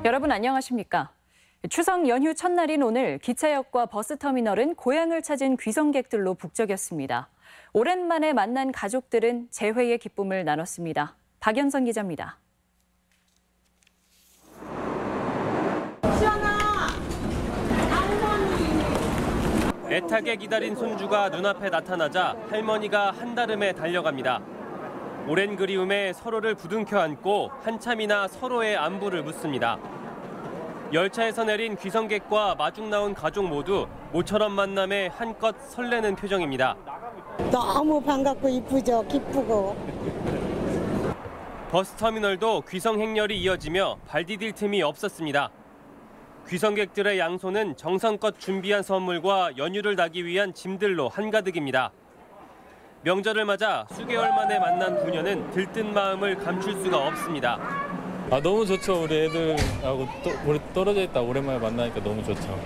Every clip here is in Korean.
여러분 안녕하십니까? 추석 연휴 첫날인 오늘 기차역과 버스터미널은 고향을 찾은 귀성객들로 북적였습니다. 오랜만에 만난 가족들은 재회의 기쁨을 나눴습니다. 박연선 기자입니다. 애타게 기다린 손주가 눈앞에 나타나자 할머니가 한달음에 달려갑니다. 오랜 그리움에 서로를 부둥켜 안고 한참이나 서로의 안부를 묻습니다. 열차에서 내린 귀성객과 마중 나온 가족 모두 모처럼 만남에 한껏 설레는 표정입니다. 너무 반갑고 이쁘죠, 기쁘고. 버스터미널도 귀성 행렬이 이어지며 발 디딜 틈이 없었습니다. 귀성객들의 양손은 정성껏 준비한 선물과 연휴를 나기 위한 짐들로 한가득입니다. 명절을 맞아 수개월 만에 만난 부녀는 들뜬 마음을 감출 수가 없습니다. 너무 좋죠. 우리 애들하고 우리 떨어져 있다 오랜만에 만나니까 너무 좋죠.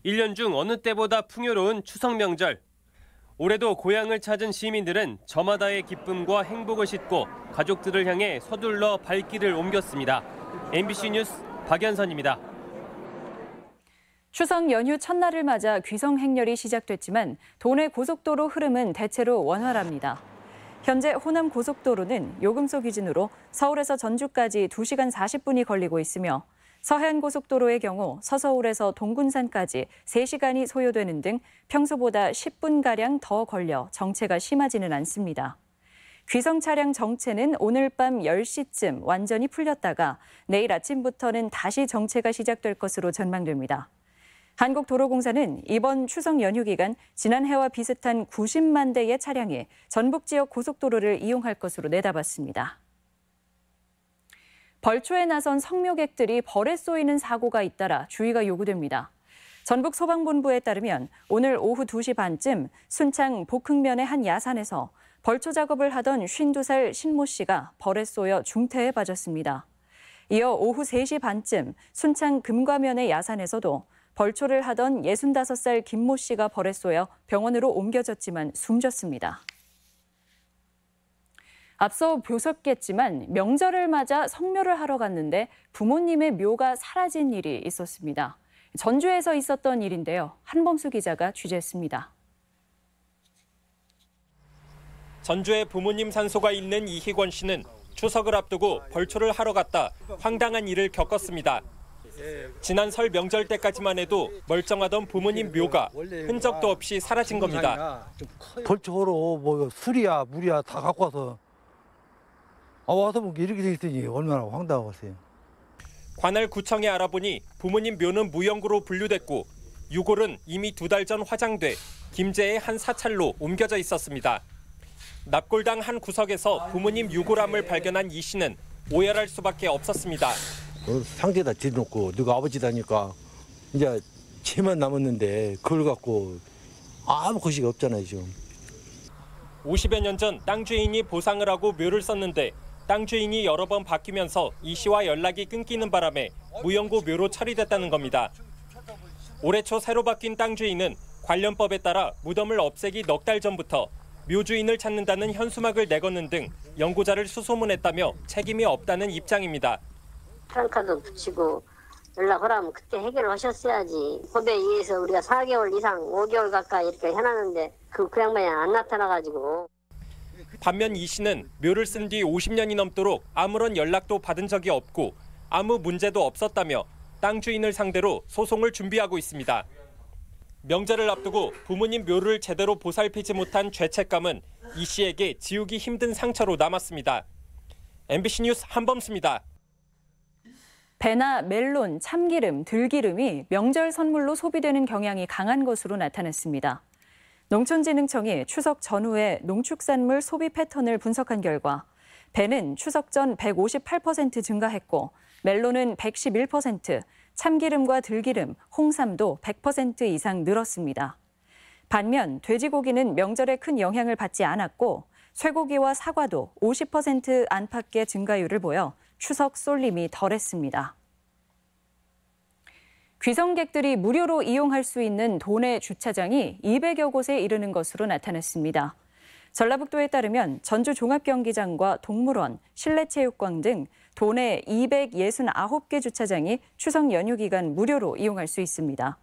1년 중 어느 때보다 풍요로운 추석 명절. 올해도 고향을 찾은 시민들은 저마다의 기쁨과 행복을 싣고 가족들을 향해 서둘러 발길을 옮겼습니다. MBC 뉴스 박연선입니다. 추석 연휴 첫날을 맞아 귀성 행렬이 시작됐지만 도내 고속도로 흐름은 대체로 원활합니다. 현재 호남 고속도로는 요금소 기준으로 서울에서 전주까지 2시간 40분이 걸리고 있으며 서해안 고속도로의 경우 서서울에서 동군산까지 3시간이 소요되는 등 평소보다 10분가량 더 걸려 정체가 심하지는 않습니다. 귀성 차량 정체는 오늘 밤 10시쯤 완전히 풀렸다가 내일 아침부터는 다시 정체가 시작될 것으로 전망됩니다. 한국도로공사는 이번 추석 연휴 기간 지난해와 비슷한 90만 대의 차량이 전북 지역 고속도로를 이용할 것으로 내다봤습니다. 벌초에 나선 성묘객들이 벌에 쏘이는 사고가 잇따라 주의가 요구됩니다. 전북 소방본부에 따르면 오늘 오후 2시 반쯤 순창 복흥면의 한 야산에서 벌초 작업을 하던 52살 신모 씨가 벌에 쏘여 중태에 빠졌습니다. 이어 오후 3시 반쯤 순창 금과면의 야산에서도 벌초를 하던 65살 김모 씨가 벌에 쏘여 병원으로 옮겨졌지만 숨졌습니다. 앞서 보셨겠지만 명절을 맞아 성묘를 하러 갔는데 부모님의 묘가 사라진 일이 있었습니다. 전주에서 있었던 일인데요. 한범수 기자가 취재했습니다. 전주에 부모님 산소가 있는 이희권 씨는 추석을 앞두고 벌초를 하러 갔다 황당한 일을 겪었습니다. 지난 설 명절 때까지만 해도 멀쩡하던 부모님 묘가 흔적도 없이 사라진 겁니다. 벌초로 뭐 술이야 물이야 다 갖고 와서 뭐 이렇게 돼 있더니 얼마나 황당하겠어요. 관할 구청에 알아보니 부모님 묘는 무용구로 분류됐고 유골은 이미 2달 전 화장돼 김제의 한 사찰로 옮겨져 있었습니다. 납골당 한 구석에서 부모님 유골함을 발견한 이 씨는 오열할 수밖에 없었습니다. 상대에다 지어놓고 누가 아버지다니까 이제 채만 남았는데 그걸 갖고 아무 것이 없잖아요 지금. 50여 년 전 땅 주인이 보상을 하고 묘를 썼는데 땅 주인이 여러 번 바뀌면서 이 씨와 연락이 끊기는 바람에 무용고 묘로 처리됐다는 겁니다. 올해 초 새로 바뀐 땅 주인은 관련법에 따라 무덤을 없애기 넉 달 전부터 묘 주인을 찾는다는 현수막을 내거는 등 연고자를 수소문했다며 책임이 없다는 입장입니다. 프랑카드 붙이고 연락하라면 그때 해결을 하셨어야지. 법에 의해서 우리가 4개월 이상 5개월 가까이 이렇게 해놨는데 그 양반이 안 나타나가지고. 반면 이 씨는 묘를 쓴 뒤 50년이 넘도록 아무런 연락도 받은 적이 없고 아무 문제도 없었다며 땅 주인을 상대로 소송을 준비하고 있습니다. 명절을 앞두고 부모님 묘를 제대로 보살피지 못한 죄책감은 이 씨에게 지우기 힘든 상처로 남았습니다. MBC 뉴스 한범수입니다. 배나 멜론, 참기름, 들기름이 명절 선물로 소비되는 경향이 강한 것으로 나타났습니다. 농촌진흥청이 추석 전후의 농축산물 소비 패턴을 분석한 결과 배는 추석 전 158% 증가했고 멜론은 111%, 참기름과 들기름, 홍삼도 100% 이상 늘었습니다. 반면 돼지고기는 명절에 큰 영향을 받지 않았고 쇠고기와 사과도 50% 안팎의 증가율을 보여 추석 쏠림이 덜했습니다. 귀성객들이 무료로 이용할 수 있는 도내 주차장이 200여 곳에 이르는 것으로 나타났습니다. 전라북도에 따르면 전주 종합경기장과 동물원, 실내체육관 등 도내 269개 주차장이 추석 연휴 기간 무료로 이용할 수 있습니다.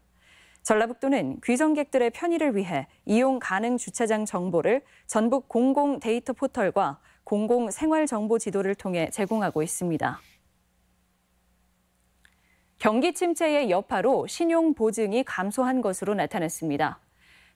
전라북도는 귀성객들의 편의를 위해 이용 가능 주차장 정보를 전북 공공 데이터 포털과 공공 생활 정보 지도를 통해 제공하고 있습니다. 경기 침체의 여파로 신용 보증이 감소한 것으로 나타났습니다.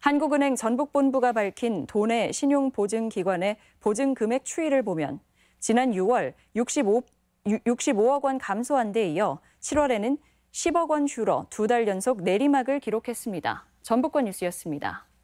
한국은행 전북본부가 밝힌 도내 신용보증기관의 보증금액 추이를 보면 지난 6월 65억 원 감소한 데 이어 7월에는 10억 원 줄어 2달 연속 내리막을 기록했습니다. 전북권 뉴스였습니다.